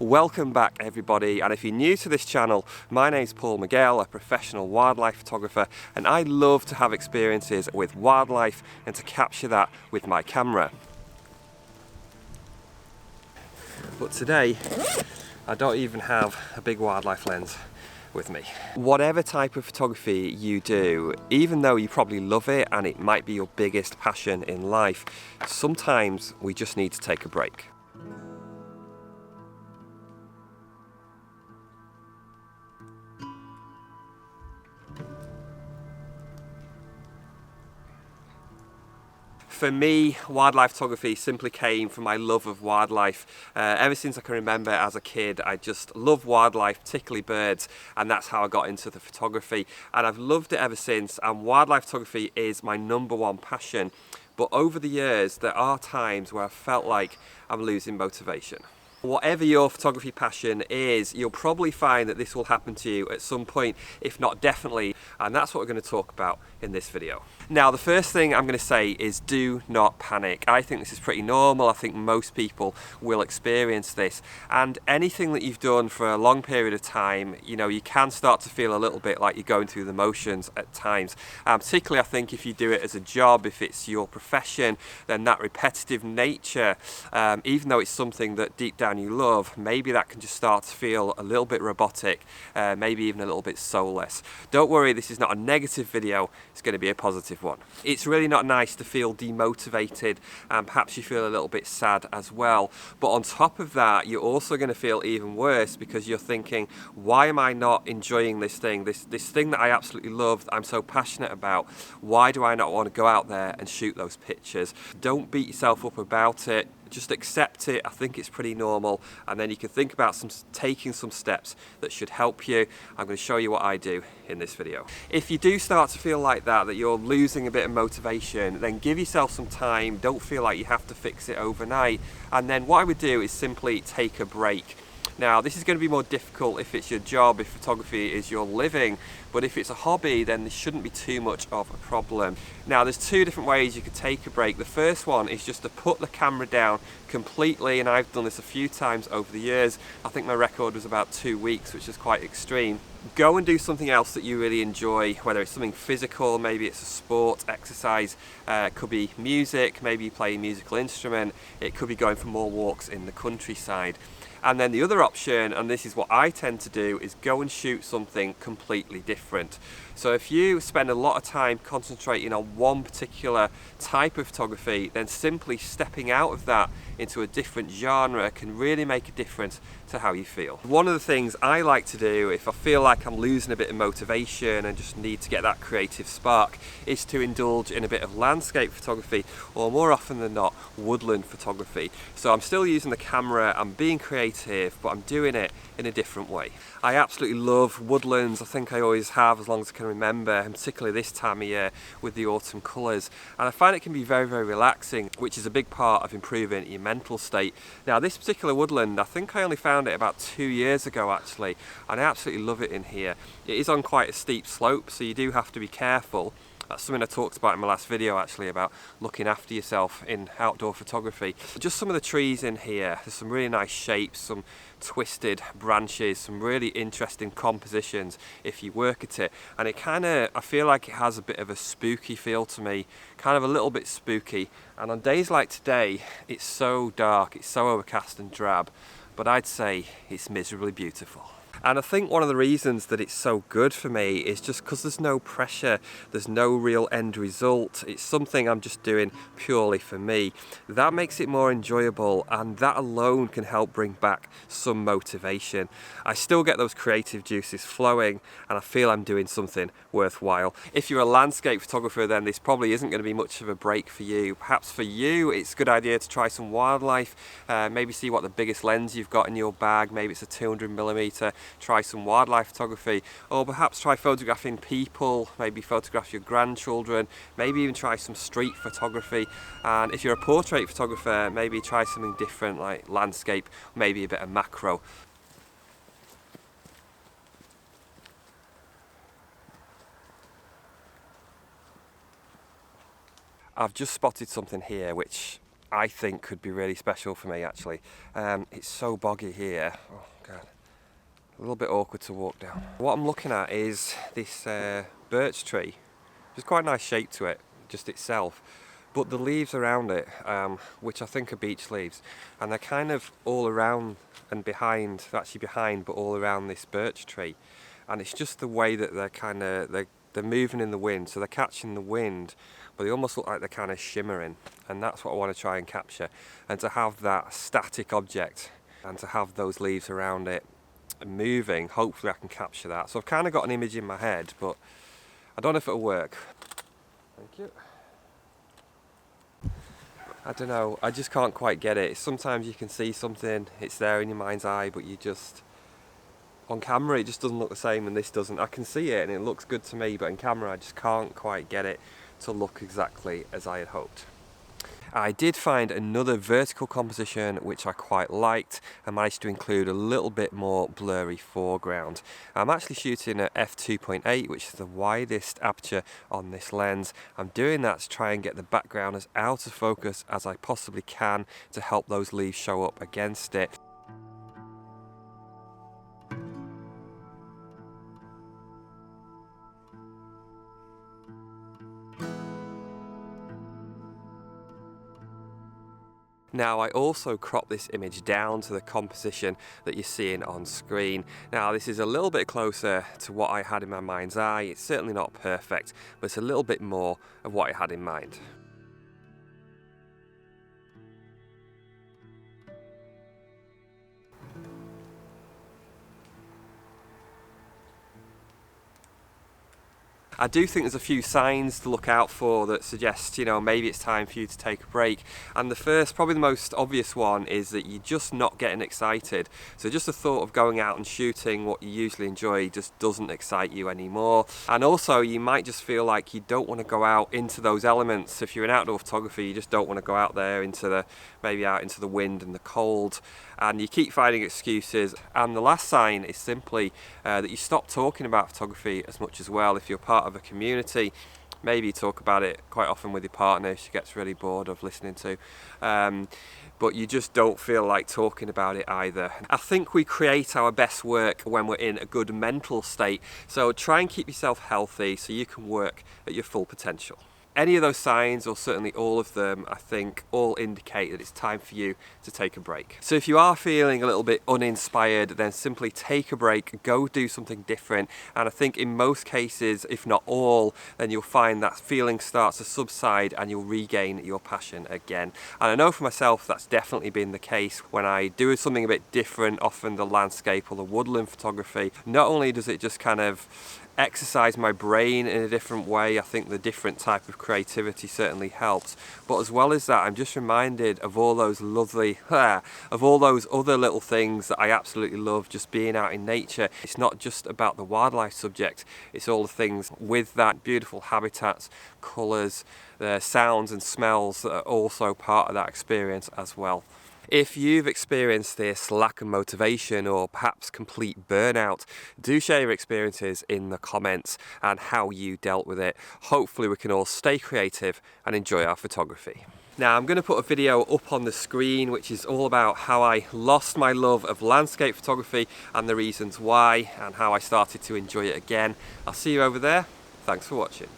Welcome back everybody, and if you're new to this channel, my name's Paul Miguel, a professional wildlife photographer, and I love to have experiences with wildlife and to capture that with my camera. But today, I don't even have a big wildlife lens with me. Whatever type of photography you do, even though you probably love it and it might be your biggest passion in life, sometimes we just need to take a break. For me, wildlife photography simply came from my love of wildlife. Ever since I can remember as a kid, I just love wildlife, particularly birds, and that's how I got into the photography. And I've loved it ever since, and wildlife photography is my #1 passion. But over the years, there are times where I felt like I'm losing motivation. Whatever your photography passion is, you'll probably find that this will happen to you at some point, if not definitely, and that's what we're going to talk about in this video. Now, the first thing I'm going to say is do not panic. I think this is pretty normal. I think most people will experience this, and anything that you've done for a long period of time, you can start to feel a little bit like you're going through the motions at times. Particularly, I think if you do it as a job, if it's your profession, then that repetitive nature, even though it's something that deep down you love, maybe that can just start to feel a little bit robotic, maybe even a little bit soulless. Don't worry, this is not a negative video, it's going to be a positive one. It's really not nice to feel demotivated, and perhaps you feel a little bit sad as well. But on top of that, you're also going to feel even worse because you're thinking, why am I not enjoying this thing, this thing that I absolutely love, that I'm so passionate about? Why do I not want to go out there and shoot those pictures? Don't beat yourself up about it. Just accept it. I think it's pretty normal, and then you can think about taking some steps that should help you. I'm going to show you what I do in this video. If you do start to feel like that you're losing a bit of motivation, then give yourself some time. Don't feel like you have to fix it overnight, and then what I would do is simply take a break. Now, this is going to be more difficult if it's your job, if photography is your living, but if it's a hobby, then this shouldn't be too much of a problem. Now, there's two different ways you could take a break. The first one is just to put the camera down completely, and I've done this a few times over the years. I think my record was about 2 weeks, which is quite extreme. Go and do something else that you really enjoy, whether it's something physical, maybe it's a sport, exercise, it could be music, maybe you play a musical instrument, it could be going for more walks in the countryside. And then the other option, and this is what I tend to do, is go and shoot something completely different. So if you spend a lot of time concentrating on one particular type of photography, then simply stepping out of that into a different genre can really make a difference to how you feel. One of the things I like to do if I feel like I'm losing a bit of motivation and just need to get that creative spark is to indulge in a bit of landscape photography, or more often than not, woodland photography. So I'm still using the camera, I'm being creative, but I'm doing it in a different way. I absolutely love woodlands. I think I always have, as long as I can remember, and particularly this time of year with the autumn colours. And I find it can be very, very relaxing, which is a big part of improving your mental state. Now, this particular woodland, I think I only found it about 2 years ago actually, and I absolutely love it in here. It is on quite a steep slope, so you do have to be careful. That's something I talked about in my last video actually, about looking after yourself in outdoor photography. Just some of the trees in here, there's some really nice shapes, some twisted branches, some really interesting compositions if you work at it, and it I feel like it has a bit of a spooky feel to me, kind of a little bit spooky. And on days like today, it's so dark, it's so overcast and drab, but I'd say it's miserably beautiful. And I think one of the reasons that it's so good for me is just because there's no pressure, there's no real end result. It's something I'm just doing purely for me. That makes it more enjoyable, and that alone can help bring back some motivation. I still get those creative juices flowing, and I feel I'm doing something worthwhile. If you're a landscape photographer, then this probably isn't going to be much of a break for you. Perhaps for you, it's a good idea to try some wildlife, maybe see what the biggest lens you've got in your bag, maybe it's a 200mm, try some wildlife photography, or perhaps try photographing people, maybe photograph your grandchildren, maybe even try some street photography. And if you're a portrait photographer, maybe try something different like landscape, maybe a bit of macro. I've just spotted something here which I think could be really special for me actually. It's so boggy here. Oh God. A little bit awkward to walk down. What I'm looking at is this birch tree. There's quite a nice shape to it, just itself. But the leaves around it, which I think are beech leaves, and they're kind of all around and behind, actually behind, but all around this birch tree. And it's just the way that they're moving in the wind, so they're catching the wind, but they almost look like they're kind of shimmering. And that's what I want to try and capture. And to have that static object, and to have those leaves around it moving, hopefully I can capture that. So I've kind of got an image in my head, but I don't know if it'll work. Thank you. I don't know, I just can't quite get it. Sometimes you can see something, it's there in your mind's eye, but you just, on camera it just doesn't look the same, and this doesn't. I can see it and it looks good to me, but in camera I just can't quite get it to look exactly as I had hoped. I did find another vertical composition which I quite liked and managed to include a little bit more blurry foreground. I'm actually shooting at f2.8, which is the widest aperture on this lens. I'm doing that to try and get the background as out of focus as I possibly can to help those leaves show up against it. Now I also crop this image down to the composition that you're seeing on screen. Now this is a little bit closer to what I had in my mind's eye. It's certainly not perfect, but it's a little bit more of what I had in mind. I do think there's a few signs to look out for that suggest, you know, maybe it's time for you to take a break. And the first, probably the most obvious one, is that you're just not getting excited. So just the thought of going out and shooting what you usually enjoy just doesn't excite you anymore. And also you might just feel like you don't want to go out into those elements. If you're in outdoor photography, you just don't want to go out there into the, maybe out into the wind and the cold. And you keep finding excuses. And the last sign is simply that you stop talking about photography as much as well. If you're part of a community, maybe you talk about it quite often with your partner, she gets really bored of listening to, but you just don't feel like talking about it either. I think we create our best work when we're in a good mental state, so try and keep yourself healthy so you can work at your full potential. Any of those signs, or certainly all of them, I think all indicate that it's time for you to take a break. So if you are feeling a little bit uninspired, then simply take a break, go do something different. And I think in most cases, if not all, then you'll find that feeling starts to subside and you'll regain your passion again. And I know for myself, that's definitely been the case when I do something a bit different, often the landscape or the woodland photography. Not only does it just kind of exercise my brain in a different way, I think the different type of creativity certainly helps, but as well as that I'm just reminded of all those lovely of all those other little things that I absolutely love, just being out in nature. It's not just about the wildlife subject, it's all the things with that, beautiful habitats, colours, the sounds and smells that are also part of that experience as well. If you've experienced this lack of motivation or perhaps complete burnout, do share your experiences in the comments and how you dealt with it. Hopefully we can all stay creative and enjoy our photography. Now I'm going to put a video up on the screen which is all about how I lost my love of landscape photography and the reasons why, and how I started to enjoy it again. I'll see you over there. Thanks for watching.